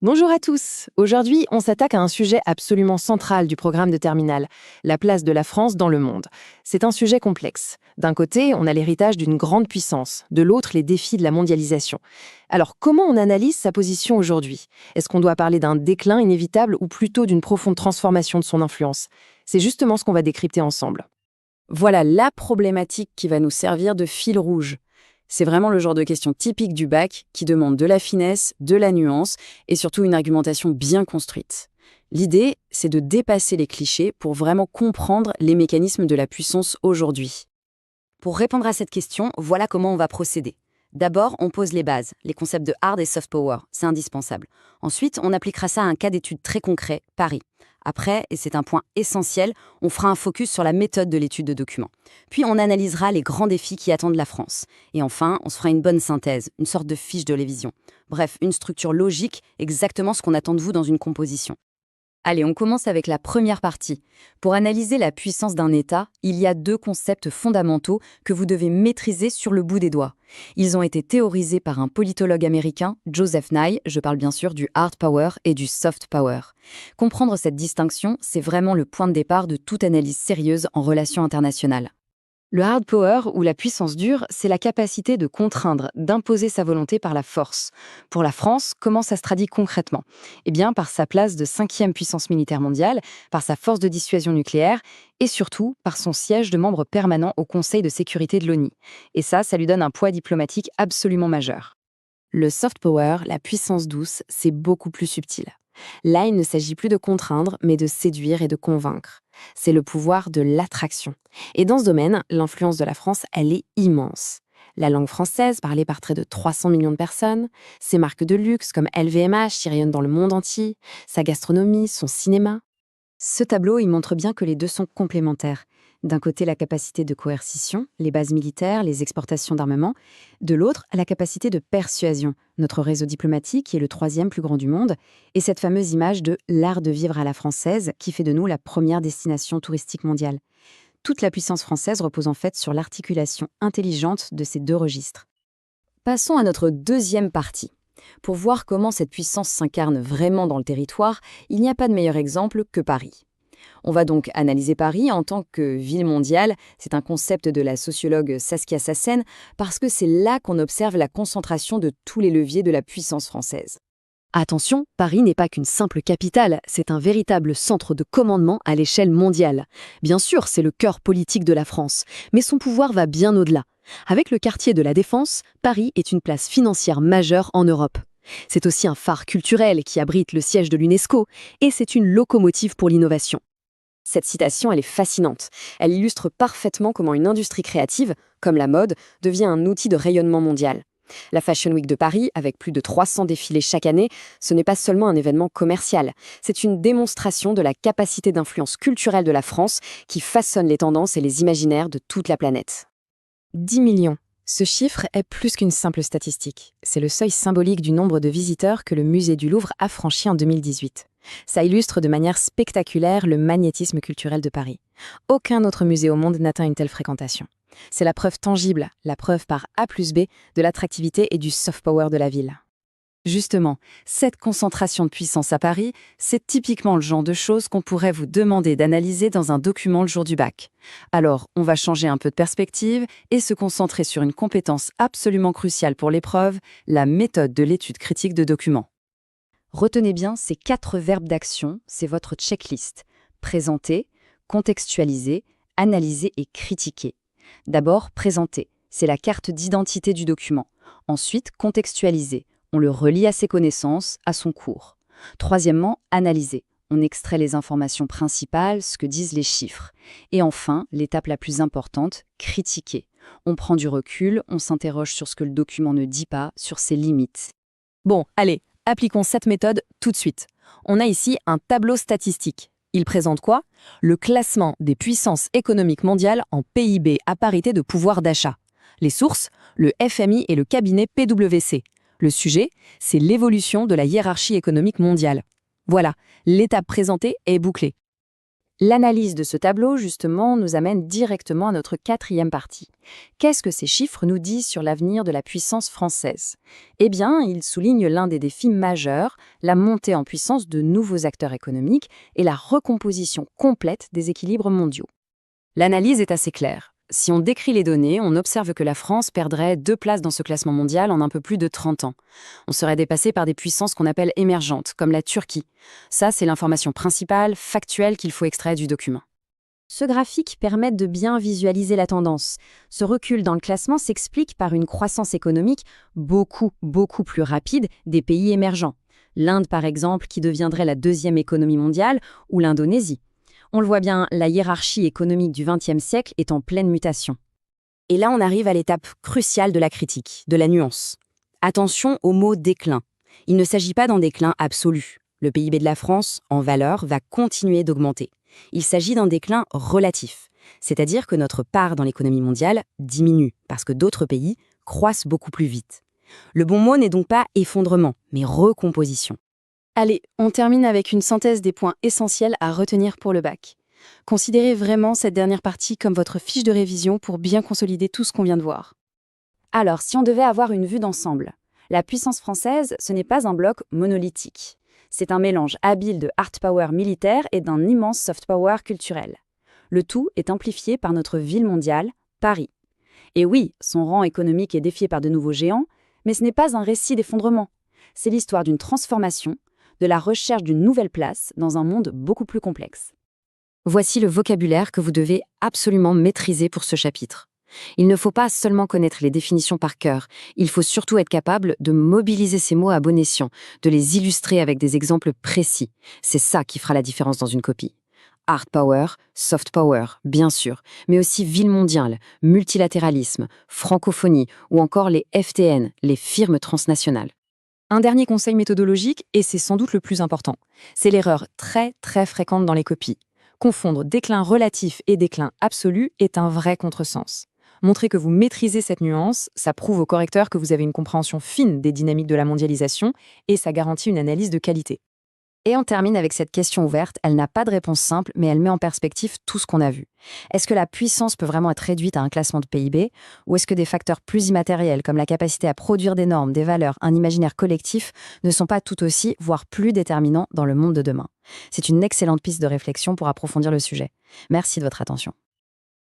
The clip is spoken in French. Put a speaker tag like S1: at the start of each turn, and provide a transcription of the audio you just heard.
S1: Bonjour à tous. Aujourd'hui, on s'attaque à un sujet absolument central du programme de terminale, la place de la France dans le monde. C'est un sujet complexe. D'un côté, on a l'héritage d'une grande puissance, de l'autre, les défis de la mondialisation. Alors, comment on analyse sa position aujourd'hui? Est-ce qu'on doit parler d'un déclin inévitable ou plutôt d'une profonde transformation de son influence? C'est justement ce qu'on va décrypter ensemble.
S2: Voilà la problématique qui va nous servir de fil rouge. C'est vraiment le genre de question typique du bac qui demande de la finesse, de la nuance et surtout une argumentation bien construite. L'idée, c'est de dépasser les clichés pour vraiment comprendre les mécanismes de la puissance aujourd'hui. Pour répondre à cette question, voilà comment on va procéder. D'abord, on pose les bases, les concepts de hard et soft power, c'est indispensable. Ensuite, on appliquera ça à un cas d'étude très concret, Paris. Après, et c'est un point essentiel, on fera un focus sur la méthode de l'étude de documents. Puis on analysera les grands défis qui attendent la France. Et enfin, on se fera une bonne synthèse, une sorte de fiche de révision. Bref, une structure logique, exactement ce qu'on attend de vous dans une composition. Allez, on commence avec la première partie. Pour analyser la puissance d'un État, il y a deux concepts fondamentaux que vous devez maîtriser sur le bout des doigts. Ils ont été théorisés par un politologue américain, Joseph Nye, je parle bien sûr du hard power et du soft power. Comprendre cette distinction, c'est vraiment le point de départ de toute analyse sérieuse en relations internationales. Le hard power, ou la puissance dure, c'est la capacité de contraindre, d'imposer sa volonté par la force. Pour la France, comment ça se traduit concrètement? Eh bien, par sa place de cinquième puissance militaire mondiale, par sa force de dissuasion nucléaire, et surtout par son siège de membre permanent au Conseil de sécurité de l'ONU. Et ça lui donne un poids diplomatique absolument majeur. Le soft power, la puissance douce, c'est beaucoup plus subtil. Là, il ne s'agit plus de contraindre, mais de séduire et de convaincre. C'est le pouvoir de l'attraction. Et dans ce domaine, l'influence de la France, elle est immense. La langue française, parlée par près de 300 millions de personnes, ses marques de luxe comme LVMH y rayonnent dans le monde entier, sa gastronomie, son cinéma. Ce tableau, il montre bien que les deux sont complémentaires. D'un côté, la capacité de coercition, les bases militaires, les exportations d'armement. De l'autre, la capacité de persuasion, notre réseau diplomatique qui est le troisième plus grand du monde, et cette fameuse image de l'art de vivre à la française qui fait de nous la première destination touristique mondiale. Toute la puissance française repose en fait sur l'articulation intelligente de ces deux registres. Passons à notre deuxième partie. Pour voir comment cette puissance s'incarne vraiment dans le territoire, il n'y a pas de meilleur exemple que Paris. On va donc analyser Paris en tant que ville mondiale, c'est un concept de la sociologue Saskia Sassen, parce que c'est là qu'on observe la concentration de tous les leviers de la puissance française. Attention, Paris n'est pas qu'une simple capitale, c'est un véritable centre de commandement à l'échelle mondiale. Bien sûr, c'est le cœur politique de la France, mais son pouvoir va bien au-delà. Avec le quartier de la Défense, Paris est une place financière majeure en Europe. C'est aussi un phare culturel qui abrite le siège de l'UNESCO, et c'est une locomotive pour l'innovation. Cette citation, elle est fascinante. Elle illustre parfaitement comment une industrie créative, comme la mode, devient un outil de rayonnement mondial. La Fashion Week de Paris, avec plus de 300 défilés chaque année, ce n'est pas seulement un événement commercial, c'est une démonstration de la capacité d'influence culturelle de la France qui façonne les tendances et les imaginaires de toute la planète. 10 millions. Ce chiffre est plus qu'une simple statistique. C'est le seuil symbolique du nombre de visiteurs que le musée du Louvre a franchi en 2018. Ça illustre de manière spectaculaire le magnétisme culturel de Paris. Aucun autre musée au monde n'atteint une telle fréquentation. C'est la preuve tangible, la preuve par A plus B de l'attractivité et du soft power de la ville. Justement, cette concentration de puissance à Paris, c'est typiquement le genre de choses qu'on pourrait vous demander d'analyser dans un document le jour du bac. Alors, on va changer un peu de perspective et se concentrer sur une compétence absolument cruciale pour l'épreuve, la méthode de l'étude critique de documents. Retenez bien ces 4 verbes d'action, c'est votre checklist. Présenter, contextualiser, analyser et critiquer. D'abord, présenter, c'est la carte d'identité du document. Ensuite, contextualiser. On le relie à ses connaissances, à son cours. Troisièmement, analyser. On extrait les informations principales, ce que disent les chiffres. Et enfin, l'étape la plus importante, critiquer. On prend du recul, on s'interroge sur ce que le document ne dit pas, sur ses limites. Bon, allez, appliquons cette méthode tout de suite. On a ici un tableau statistique. Il présente quoi? Le classement des puissances économiques mondiales en PIB à parité de pouvoir d'achat. Les sources, le FMI et le cabinet PwC. Le sujet, c'est l'évolution de la hiérarchie économique mondiale. Voilà, l'étape présentée est bouclée. L'analyse de ce tableau, justement, nous amène directement à notre quatrième partie. Qu'est-ce que ces chiffres nous disent sur l'avenir de la puissance française? Eh bien, ils soulignent l'un des défis majeurs, la montée en puissance de nouveaux acteurs économiques et la recomposition complète des équilibres mondiaux. L'analyse est assez claire. Si on décrit les données, on observe que la France perdrait 2 places dans ce classement mondial en un peu plus de 30 ans. On serait dépassé par des puissances qu'on appelle émergentes, comme la Turquie. Ça, c'est l'information principale, factuelle qu'il faut extraire du document.
S3: Ce graphique permet de bien visualiser la tendance. Ce recul dans le classement s'explique par une croissance économique beaucoup plus rapide des pays émergents. L'Inde, par exemple, qui deviendrait la deuxième économie mondiale, ou l'Indonésie. On le voit bien, la hiérarchie économique du XXe siècle est en pleine mutation.
S2: Et là, on arrive à l'étape cruciale de la critique, de la nuance. Attention au mot déclin. Il ne s'agit pas d'un déclin absolu. Le PIB de la France, en valeur, va continuer d'augmenter. Il s'agit d'un déclin relatif, c'est-à-dire que notre part dans l'économie mondiale diminue parce que d'autres pays croissent beaucoup plus vite. Le bon mot n'est donc pas effondrement, mais recomposition.
S4: Allez, on termine avec une synthèse des points essentiels à retenir pour le bac. Considérez vraiment cette dernière partie comme votre fiche de révision pour bien consolider tout ce qu'on vient de voir.
S3: Alors, si on devait avoir une vue d'ensemble, la puissance française, ce n'est pas un bloc monolithique. C'est un mélange habile de hard power militaire et d'un immense soft power culturel. Le tout est amplifié par notre ville mondiale, Paris. Et oui, son rang économique est défié par de nouveaux géants, mais ce n'est pas un récit d'effondrement. C'est l'histoire d'une transformation, de la recherche d'une nouvelle place dans un monde beaucoup plus complexe.
S2: Voici le vocabulaire que vous devez absolument maîtriser pour ce chapitre. Il ne faut pas seulement connaître les définitions par cœur, il faut surtout être capable de mobiliser ces mots à bon escient, de les illustrer avec des exemples précis. C'est ça qui fera la différence dans une copie. Hard power, soft power, bien sûr, mais aussi ville mondiale, multilatéralisme, francophonie ou encore les FTN, les firmes transnationales.
S1: Un dernier conseil méthodologique, et c'est sans doute le plus important, c'est l'erreur très fréquente dans les copies. Confondre déclin relatif et déclin absolu est un vrai contresens. Montrez que vous maîtrisez cette nuance, ça prouve au correcteur que vous avez une compréhension fine des dynamiques de la mondialisation et ça garantit une analyse de qualité.
S2: Et on termine avec cette question ouverte, elle n'a pas de réponse simple, mais elle met en perspective tout ce qu'on a vu. Est-ce que la puissance peut vraiment être réduite à un classement de PIB, ou est-ce que des facteurs plus immatériels, comme la capacité à produire des normes, des valeurs, un imaginaire collectif, ne sont pas tout aussi, voire plus déterminants dans le monde de demain? C'est une excellente piste de réflexion pour approfondir le sujet. Merci de votre attention.